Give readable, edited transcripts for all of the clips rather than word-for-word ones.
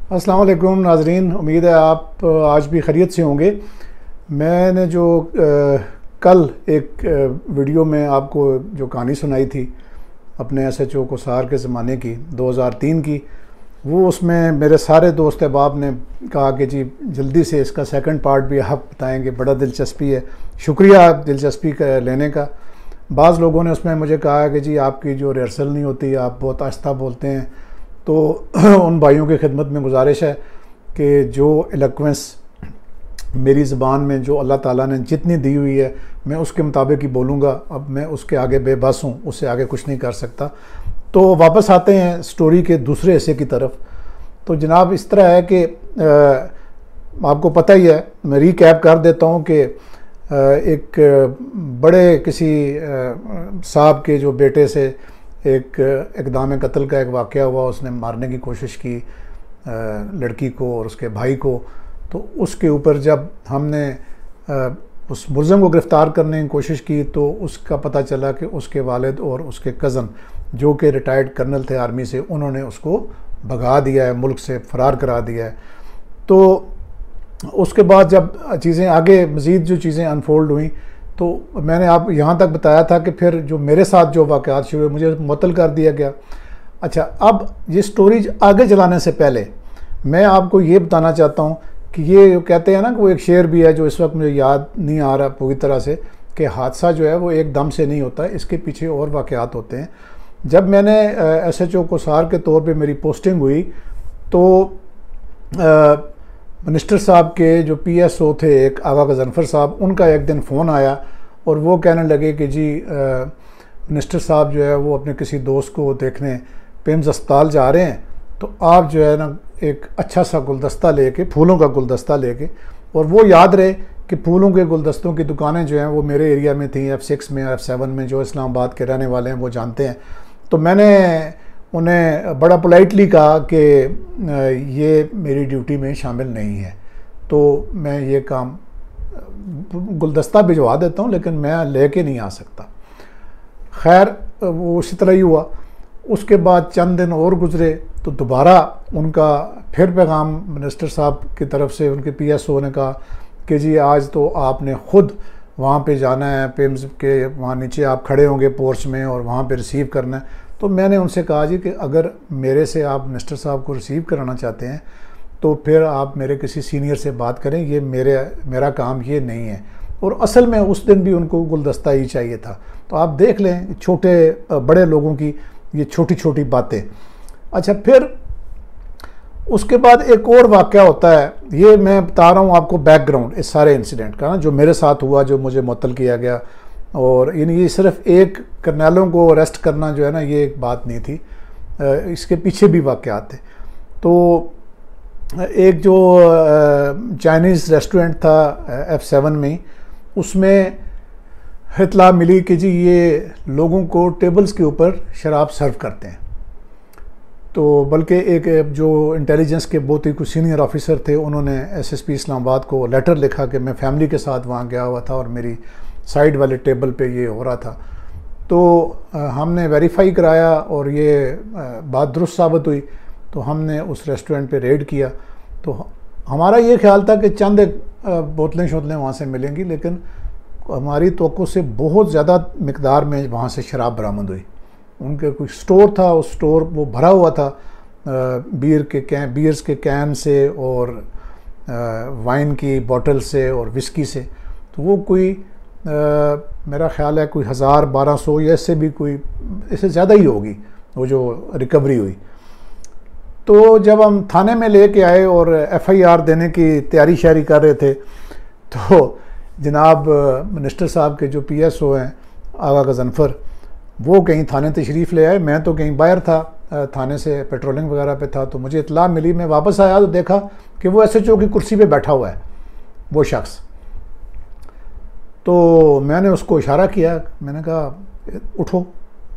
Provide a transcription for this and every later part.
अस्सलाम वालेकुम नाज़रीन, उम्मीद है आप आज भी खैरियत से होंगे। मैंने जो कल एक वीडियो में आपको जो कहानी सुनाई थी अपने SHO कोसार के ज़माने की 2003 की, वो उसमें मेरे सारे दोस्त अहबाब ने कहा कि जी जल्दी से इसका सेकंड पार्ट भी आप बताएंगे, बड़ा दिलचस्पी है। शुक्रिया दिलचस्पी का लेने का। बाज़ लोगों ने उसमें मुझे कहा कि जी आपकी जो रिहर्सल नहीं होती, आप बहुत आहिस्ता बोलते हैं। तो उन भाइयों की खिदमत में गुजारिश है कि जो एलोक्वेंस मेरी ज़बान में जो अल्लाह ताला ने जितनी दी हुई है मैं उसके मुताबिक ही बोलूँगा। अब मैं उसके आगे बेबस हूँ, उससे आगे कुछ नहीं कर सकता। तो वापस आते हैं स्टोरी के दूसरे हिस्से की तरफ। तो जनाब इस तरह है कि आपको पता ही है, मैं रीकैप कर देता हूँ कि एक बड़े किसी साहब के जो बेटे से एक इक़दाम कत्ल का एक वाक़या हुआ। उसने मारने की कोशिश की लड़की को और उसके भाई को। तो उसके ऊपर जब हमने उस मुलज़िम को गिरफ़्तार करने की कोशिश की तो उसका पता चला कि उसके वालिद और उसके कज़न जो कि रिटायर्ड कर्नल थे आर्मी से, उन्होंने उसको भगा दिया है, मुल्क से फ़रार करा दिया है। तो उसके बाद जब चीज़ें आगे मज़ीद जो चीज़ें अनफोल्ड हुई तो मैंने आप यहाँ तक बताया था कि फिर जो मेरे साथ जो वाक़यात शुरू हुए मुझे मुअत्तल कर दिया गया। अच्छा, अब ये स्टोरी आगे चलाने से पहले मैं आपको ये बताना चाहता हूँ कि ये कहते हैं ना कि वो एक शेर भी है जो इस वक्त मुझे याद नहीं आ रहा पूरी तरह से, कि हादसा जो है वो एकदम से नहीं होता है, इसके पीछे और वाक़यात होते हैं। जब मैंने SHO कोसार के तौर पे मेरी पोस्टिंग हुई तो मिनिस्टर साहब के जो PSO थे एक आगा गज़नफ़र साहब, उनका एक दिन फ़ोन आया और वो कहने लगे कि जी मिनिस्टर साहब जो है वो अपने किसी दोस्त को देखने पेम्स अस्पताल जा रहे हैं, तो आप जो है ना एक अच्छा सा गुलदस्ता लेके, फूलों का गुलदस्ता लेके, और वो याद रहे कि फूलों के गुलदस्तों की दुकानें जो हैं वो मेरे एरिया में थी, F6 में, F7 में। जो इस्लामाबाद के रहने वाले हैं वो जानते हैं। तो मैंने उन्हें बड़ा पोलाइटली कहा कि ये मेरी ड्यूटी में शामिल नहीं है, तो मैं ये काम गुलदस्ता भिजवा देता हूँ लेकिन मैं लेके नहीं आ सकता। खैर वो उसी तरह ही हुआ। उसके बाद चंद दिन और गुजरे तो दोबारा उनका फिर पैगाम मिनिस्टर साहब की तरफ से उनके PSO ने कहा कि जी आज तो आपने ख़ुद वहाँ पे जाना है, पेम्स के वहाँ नीचे आप खड़े होंगे पोर्च में और वहाँ पे रिसीव करना है। तो मैंने उनसे कहा जी कि अगर मेरे से आप मिनिस्टर साहब को रिसीव कराना चाहते हैं तो फिर आप मेरे किसी सीनियर से बात करें, ये मेरा काम ये नहीं है। और असल में उस दिन भी उनको गुलदस्ता ही चाहिए था। तो आप देख लें छोटे बड़े लोगों की ये छोटी छोटी बातें। अच्छा, फिर उसके बाद एक और वाक़या होता है, ये मैं बता रहा हूँ आपको बैकग्राउंड इस सारे इंसिडेंट का ना, जो मेरे साथ हुआ, जो मुझे मुअत्तल किया गया। और ये सिर्फ एक कर्नलों को अरेस्ट करना जो है ना, ये एक बात नहीं थी, इसके पीछे भी वाक़यात थे। तो एक जो चाइनीज़ रेस्टोरेंट था F7 में, उसमें इत्तला मिली कि जी ये लोगों को टेबल्स के ऊपर शराब सर्व करते हैं। तो बल्कि एक जो इंटेलिजेंस के बहुत ही कुछ सीनियर ऑफिसर थे, उन्होंने SSP इस्लामाबाद को लेटर लिखा कि मैं फैमिली के साथ वहाँ गया हुआ था और मेरी साइड वाले टेबल पे ये हो रहा था। तो हमने वेरीफाई कराया और ये बात दुरुस्त साबित हुई। तो हमने उस रेस्टोरेंट पे रेड किया। तो हमारा ये ख्याल था कि चंद बोतलें शोतलें वहाँ से मिलेंगी, लेकिन हमारी तवक्को से बहुत ज़्यादा मिकदार में वहाँ से शराब बरामद हुई। उनके कोई स्टोर था, उस स्टोर वो भरा हुआ था बियर्स के कैन से और वाइन की बोतल से और विस्की से। तो वो कोई मेरा ख्याल है कोई 1000-1200 या इससे भी कोई, इससे ज़्यादा ही होगी वो जो रिकवरी हुई। तो जब हम थाने में लेके आए और FIR देने की तैयारी शारी कर रहे थे तो जनाब मिनिस्टर साहब के जो PSO हैं आगा गज़नफ़र, वो कहीं थाने तशरीफ़ ले आए। मैं तो कहीं बाहर था, थाने से पेट्रोलिंग वगैरह पे था। तो मुझे इत्तला मिली, मैं वापस आया तो देखा कि वो SHO की कुर्सी पे बैठा हुआ है वो शख्स। तो मैंने उसको इशारा किया, मैंने कहा उठो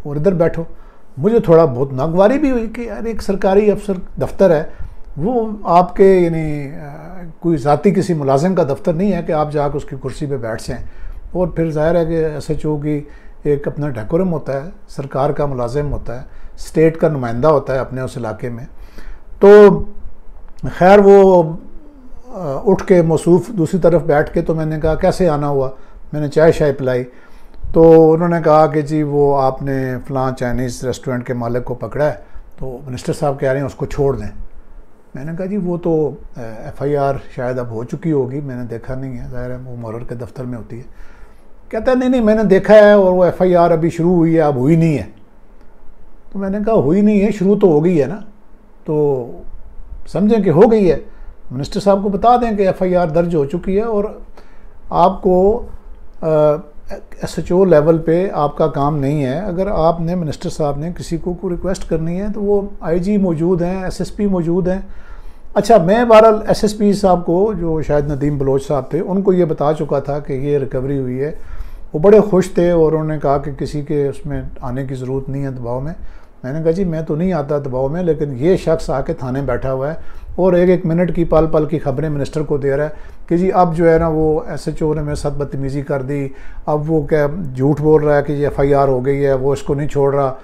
और इधर बैठो। मुझे थोड़ा बहुत नागवारी भी हुई कि यार एक सरकारी अफसर दफ्तर है, वो आपके यानी कोई ज़ाती किसी मुलाजिम का दफ्तर नहीं है कि आप जाकर उसकी कुर्सी पे बैठ जाएँ। और फिर जाहिर है कि SHO की एक अपना डेकोरम होता है, सरकार का मुलाजिम होता है, स्टेट का नुमाइंदा होता है अपने उस इलाके में। तो खैर वो उठ के मौसूफ दूसरी तरफ बैठ के, तो मैंने कहा कैसे आना हुआ, मैंने चाय शाय पिलाई। तो उन्होंने कहा कि जी वो आपने फ़लाँ चाइनीज़ रेस्टोरेंट के मालिक को पकड़ा है, तो मिनिस्टर साहब कह रहे हैं उसको छोड़ दें। मैंने कहा जी वो तो FIR शायद अब हो चुकी होगी, मैंने देखा नहीं है, ज़ाहिर है वो मुहर्रर के दफ्तर में होती है। कहता है नहीं मैंने देखा है और वो FIR अभी शुरू हुई है, अब हुई नहीं है। तो मैंने कहा हुई नहीं है, शुरू तो हो गई है ना, तो समझें कि हो गई है, मिनिस्टर साहब को बता दें कि FIR दर्ज हो चुकी है और आपको SHO लेवल पे आपका काम नहीं है। अगर आपने मिनिस्टर साहब ने किसी को रिक्वेस्ट करनी है तो वो IG मौजूद हैं, SSP मौजूद हैं। अच्छा, मैं बहरहाल SSP साहब को, जो शायद नदीम बलोच साहब थे, उनको ये बता चुका था कि ये रिकवरी हुई है। वो बड़े खुश थे और उन्होंने कहा कि किसी के उसमें आने की ज़रूरत नहीं है दबाव में। मैंने कहा जी मैं तो नहीं आता दबाव में, लेकिन ये शख्स आके थाने बैठा हुआ है और एक मिनट की पल पल की खबरें मिनिस्टर को दे रहा है कि जी अब जो है ना वो SHO ने मेरे साथ बदतमीज़ी कर दी, अब वो क्या झूठ बोल रहा है कि ये FIR हो गई है, वो इसको नहीं छोड़ रहा।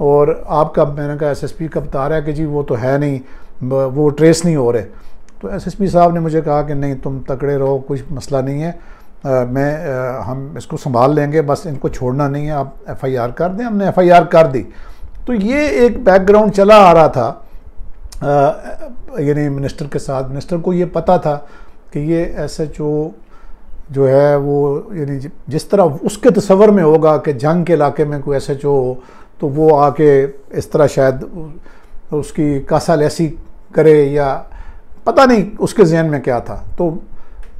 और आपका, मैंने कहा SSP का बता रहा है कि जी वो तो है नहीं, वो ट्रेस नहीं हो रहे। तो SSP साहब ने मुझे कहा कि नहीं तुम तकड़े रहो, कुछ मसला नहीं है, हम इसको संभाल लेंगे, बस इनको छोड़ना नहीं है, आप FIR कर दें। हमने FIR कर दी। तो ये एक बैकग्राउंड चला आ रहा था, यानी मिनिस्टर के साथ। मिनिस्टर को ये पता था कि ये SHO जो है वो, यानी जिस तरह उसके तस्वर में होगा कि जंग के इलाके में कोई SHO हो तो वो आके इस तरह शायद उसकी कासालैसी करे, या पता नहीं उसके जहन में क्या था। तो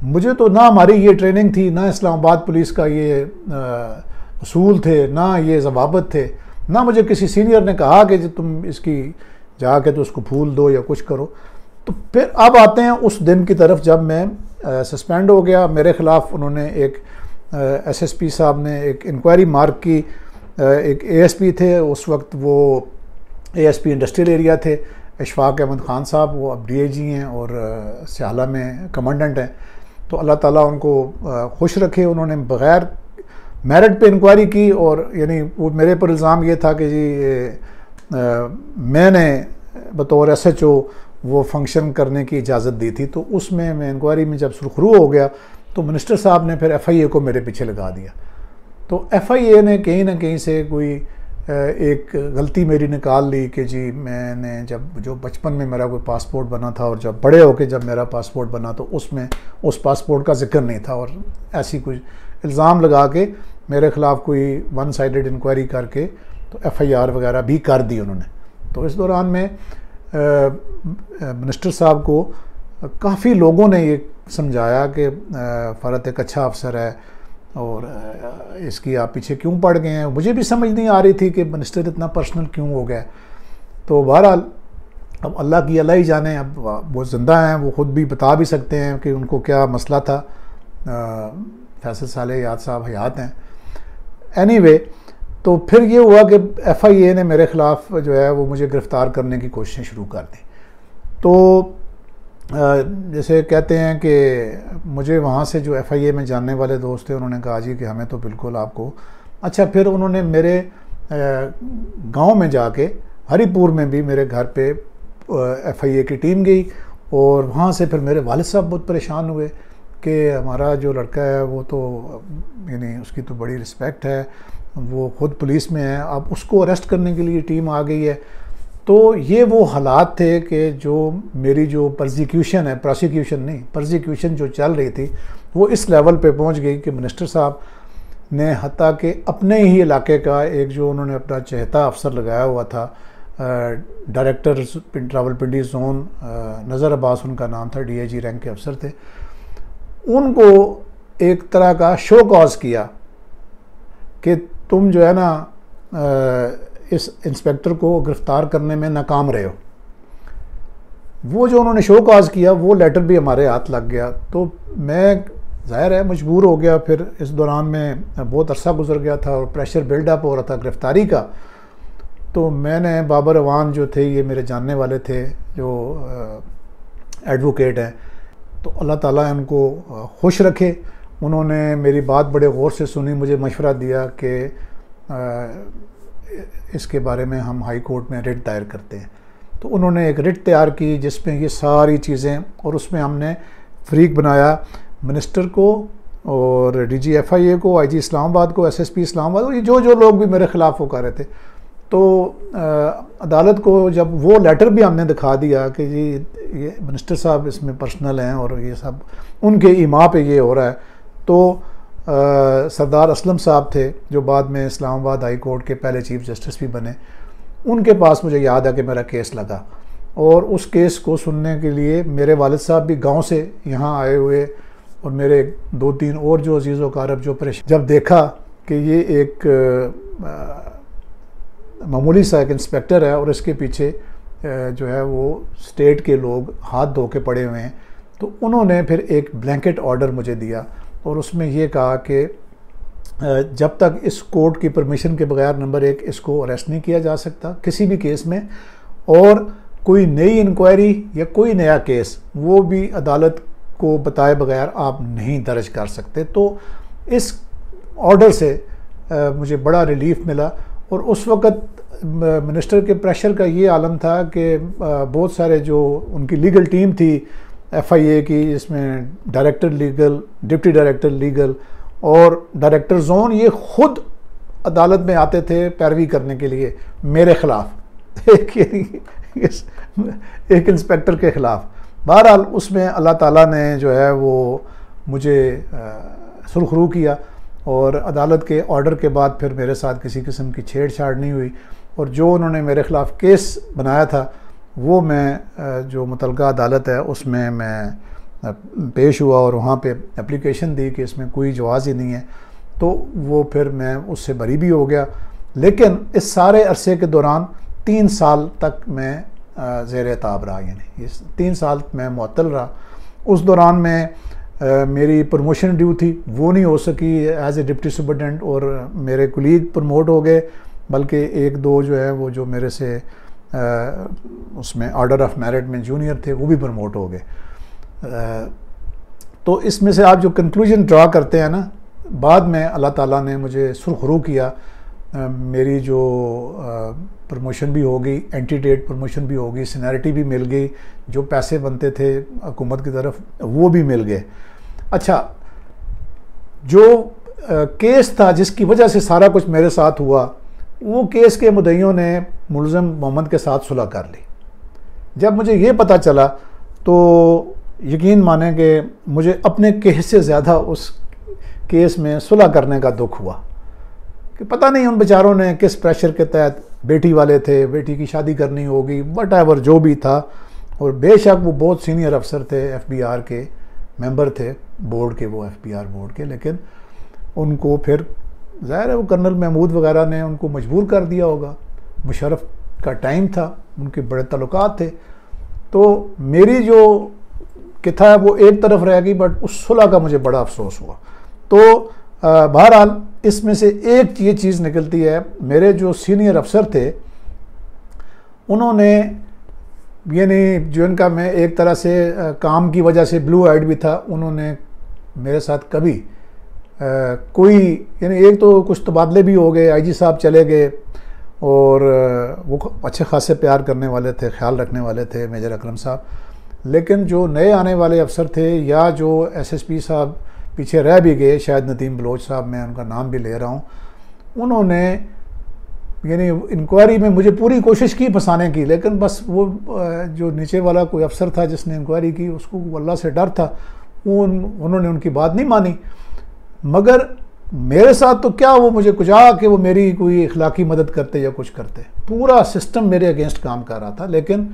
मुझे तो ना हमारी ये ट्रेनिंग थी, ना इस्लामाबाद पुलिस का ये असूल थे, ना ये ज़वाबित थे, ना मुझे किसी सीनियर ने कहा कि तुम इसकी जाके तो उसको फूल दो या कुछ करो। तो फिर अब आते हैं उस दिन की तरफ जब मैं सस्पेंड हो गया। मेरे ख़िलाफ़ उन्होंने एक SSP साहब ने एक इंक्वायरी मार्क की। एक ASP थे उस वक्त, वो ASP इंडस्ट्रियल एरिया थे, इशफाक अहमद ख़ान साहब, वो अब DIG हैं और स्याला में कमांडेंट हैं। तो अल्लाह ताला उनको खुश रखे, उन्होंने बग़ैर मेरिट पे इंक्वायरी की और यानी वो मेरे पर इल्ज़ाम ये था कि जी मैंने बतौर SHO वो फंक्शन करने की इजाज़त दी थी। तो उसमें मैं इंक्वायरी में जब सुरखरू हो गया तो मिनिस्टर साहब ने फिर FIA को मेरे पीछे लगा दिया। तो FIA ने कहीं ना कहीं से कोई एक गलती मेरी निकाल ली कि जी मैंने जब, जो बचपन में मेरा कोई पासपोर्ट बना था और जब बड़े होके जब मेरा पासपोर्ट बना तो उसमें उस पासपोर्ट का जिक्र नहीं था, और ऐसी कुछ इल्ज़ाम लगा के मेरे ख़िलाफ़ कोई वन साइडेड इंक्वायरी करके तो FIR वगैरह भी कर दी उन्होंने। तो इस दौरान में मिनिस्टर साहब को काफ़ी लोगों ने ये समझाया कि फ़रत एक अच्छा अफसर है और इसकी आप पीछे क्यों पड़ गए हैं। मुझे भी समझ नहीं आ रही थी कि मिनिस्टर इतना पर्सनल क्यों हो गया। तो बहरहाल अब अल्लाह की अल्लाह ही जाने, अब वो ज़िंदा हैं, वो ख़ुद भी बता भी सकते हैं कि उनको क्या मसला था। फैसल साले याद साहब हयात हैं। एनीवे, तो फिर ये हुआ कि FIA ने मेरे ख़िलाफ़ जो है वो मुझे गिरफ़्तार करने की कोशिशें शुरू कर दी। तो जैसे कहते हैं कि मुझे वहाँ से जो FIA में जानने वाले दोस्त थे उन्होंने कहा जी कि हमें तो बिल्कुल आपको। अच्छा, फिर उन्होंने मेरे गांव में जाके, हरीपुर में भी मेरे घर पे FIA की टीम गई और वहाँ से फिर मेरे वालिद साहब बहुत परेशान हुए कि हमारा जो लड़का है वो तो, यानी उसकी तो बड़ी रिस्पेक्ट है, वो खुद पुलिस में है, अब उसको अरेस्ट करने के लिए टीम आ गई है। तो ये वो हालात थे कि जो मेरी जो प्रोसिक्यूशन है, प्रोसिक्यूशन नहीं, प्रोसिक्यूशन जो चल रही थी वो इस लेवल पे पहुंच गई कि मिनिस्टर साहब ने हत्ता के अपने ही इलाके का एक, जो उन्होंने अपना चहेता अफसर लगाया हुआ था, डायरेक्टर रावलपिंडी जोन, नज़र अब्बास उनका नाम था, DIG रैंक के अफसर थे, उनको एक तरह का शो कॉज किया कि तुम जो है ना इस इंस्पेक्टर को गिरफ़्तार करने में नाकाम रहे हो। वो जो उन्होंने शो कॉज किया वो लेटर भी हमारे हाथ लग गया। तो मैं ज़ाहिर है मजबूर हो गया। फिर इस दौरान में बहुत अरसा गुजर गया था और प्रेशर बिल्डअप हो रहा था गिरफ़्तारी का। तो मैंने बाबर अवान जो थे, ये मेरे जानने वाले थे जो एडवोकेट हैं, तो अल्लाह ताला इनको खुश रखे, उन्होंने मेरी बात बड़े गौर से सुनी, मुझे मशवरा दिया कि इसके बारे में हम हाई कोर्ट में रिट दायर करते हैं। तो उन्होंने एक रिट तैयार की जिसमें ये सारी चीज़ें, और उसमें हमने फरीक बनाया मिनिस्टर को और DG FIA को, IG इस्लामाबाद को, SSP इस्लामाबाद को, ये जो जो लोग भी मेरे ख़िलाफ़ वो कर रहे थे। तो अदालत को जब वो लेटर भी हमने दिखा दिया कि जी ये मिनिस्टर साहब इसमें पर्सनल हैं और ये सब उनके ईमा पे ये हो रहा है, तो सरदार असलम साहब थे जो बाद में इस्लामाबाद हाई कोर्ट के पहले चीफ जस्टिस भी बने, उनके पास मुझे याद है कि मेरा केस लगा, और उस केस को सुनने के लिए मेरे वालिद साहब भी गांव से यहाँ आए हुए, और मेरे 2-3 और जो अजीज़ व कारब जो परेशान, जब देखा कि ये एक मामूली सा एक इंस्पेक्टर है और इसके पीछे जो है वो स्टेट के लोग हाथ धो के पड़े हुए हैं, तो उन्होंने फिर एक ब्लैंकेट ऑर्डर मुझे दिया और उसमें ये कहा कि जब तक इस कोर्ट की परमिशन के बगैर नंबर 1 इसको अरेस्ट नहीं किया जा सकता किसी भी केस में, और कोई नई इंक्वायरी या कोई नया केस वो भी अदालत को बताए बगैर आप नहीं दर्ज कर सकते। तो इस ऑर्डर से मुझे बड़ा रिलीफ मिला, और उस वक़्त मिनिस्टर के प्रेशर का ये आलम था कि बहुत सारे जो उनकी लीगल टीम थी FIA की, जिसमें director legal, deputy director legal और डायरेक्टर जोन, ये खुद अदालत में आते थे पैरवी करने के लिए मेरे ख़िलाफ़ एक इंस्पेक्टर के ख़िलाफ़। बहरहाल उसमें अल्लाह ताला ने जो है वो मुझे सुरखरू किया, और अदालत के ऑर्डर के बाद फिर मेरे साथ किसी किस्म की छेड़छाड़ नहीं हुई, और जो उन्होंने मेरे ख़िलाफ़ केस बनाया था वो मैं जो मुतलका अदालत है उसमें मैं पेश हुआ और वहाँ पे एप्लीकेशन दी कि इसमें कोई जवाज़ ही नहीं है, तो वो फिर मैं उससे बरी भी हो गया। लेकिन इस सारे अरसे के दौरान 3 साल तक मैं ज़ेर ताब रहा, यानी इस 3 साल मैं मुअत्तल रहा। उस दौरान में मेरी प्रमोशन ड्यू थी, वो नहीं हो सकी एज ए डिप्टी सुपरटेंडेंट, और मेरे कुलीग प्रमोट हो गए, बल्कि 1-2 जो है वो जो मेरे से उसमें ऑर्डर ऑफ मेरिट में जूनियर थे वो भी प्रमोट हो गए। तो इसमें से आप जो कंक्लूजन ड्रा करते हैं ना, बाद में अल्लाह ताला ने मुझे सुरखरू किया, मेरी जो प्रमोशन भी हो गई, एंटी-डेट प्रमोशन भी हो गई, सीनियरिटी भी मिल गई, जो पैसे बनते थे हुकूमत की तरफ वो भी मिल गए। अच्छा, जो केस था जिसकी वजह से सारा कुछ मेरे साथ हुआ, वो केस के मुद्दइयों ने मुलज़म मोहम्मद के साथ सुलह कर ली। जब मुझे ये पता चला तो यकीन माने कि मुझे अपने केस से ज़्यादा उस केस में सुलह करने का दुख हुआ कि पता नहीं उन बेचारों ने किस प्रेशर के तहत, बेटी वाले थे, बेटी की शादी करनी होगी, वट एवर जो भी था, और बेशक वो बहुत सीनियर अफसर थे, FBR के मेंबर थे, बोर्ड के, वो FBR बोर्ड के, लेकिन उनको फिर ज़ाहिर है वो कर्नल महमूद वगैरह ने उनको मजबूर कर दिया होगा, मुशर्रफ का टाइम था, उनके बड़े तल्लुकात थे, तो मेरी जो किथा है वो एक तरफ रह गई, बट उस सुलह का मुझे बड़ा अफसोस हुआ। तो बहरहाल इसमें से एक ये चीज़ निकलती है, मेरे जो सीनियर अफसर थे उन्होंने, यानी जो इनका मैं एक तरह से काम की वजह से ब्लू आइड भी था, उन्होंने मेरे साथ कभी कोई, यानी एक तो कुछ तबादले भी हो गए, IG साहब चले गए, और वो अच्छे खासे प्यार करने वाले थे, ख्याल रखने वाले थे मेजर अकरम साहब, लेकिन जो नए आने वाले अफसर थे या जो SSP साहब पीछे रह भी गए, शायद नदीम बलोच साहब, मैं उनका नाम भी ले रहा हूँ, उन्होंने यानी इंक्वायरी में मुझे पूरी कोशिश की फंसाने की, लेकिन बस वो जो नीचे वाला कोई अफसर था जिसने इंक्वायरी की, उसको अल्लाह से डर था, उन्होंने उनकी बात नहीं मानी। मगर मेरे साथ तो क्या, वो मुझे कुछ कि वो मेरी कोई इखलाकी मदद करते या कुछ करते, पूरा सिस्टम मेरे अगेंस्ट काम कर रहा था। लेकिन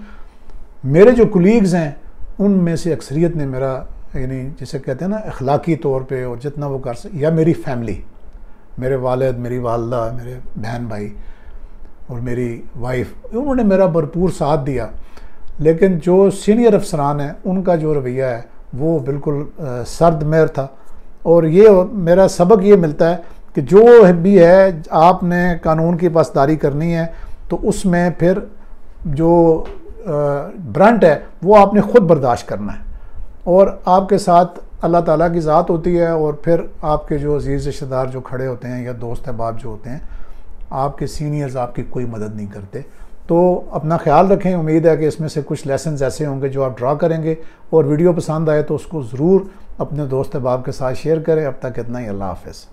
मेरे जो कुलीग्स हैं उनमें से अक्सरियत ने मेरा, यानी जिसे कहते हैं ना अखलाकी तौर पे, और जितना वो कर सके, या मेरी फैमिली, मेरे वालिद, मेरी वालदा, मेरे बहन भाई और मेरी वाइफ, उन्होंने मेरा भरपूर साथ दिया। लेकिन जो सीनियर अफसरान हैं उनका जो रवैया है वो बिल्कुल सर्द महर था। और ये मेरा सबक ये मिलता है कि जो भी है, आपने कानून की पासदारी करनी है तो उसमें फिर जो ब्रंट है वो आपने ख़ुद बर्दाश्त करना है, और आपके साथ अल्लाह ताला की ज़ात होती है, और फिर आपके जो अजीज़ रिश्तेदार जो खड़े होते हैं या दोस्त अहबाब जो होते हैं, आपके सीनियर्स आपकी कोई मदद नहीं करते। तो अपना ख्याल रखें। उम्मीद है कि इसमें से कुछ लेसन्स ऐसे होंगे जो आप ड्रा करेंगे, और वीडियो पसंद आए तो उसको ज़रूर अपने दोस्त अहबाब के साथ शेयर करें। अब तक इतना ही, अल्लाह हाफ़िज़।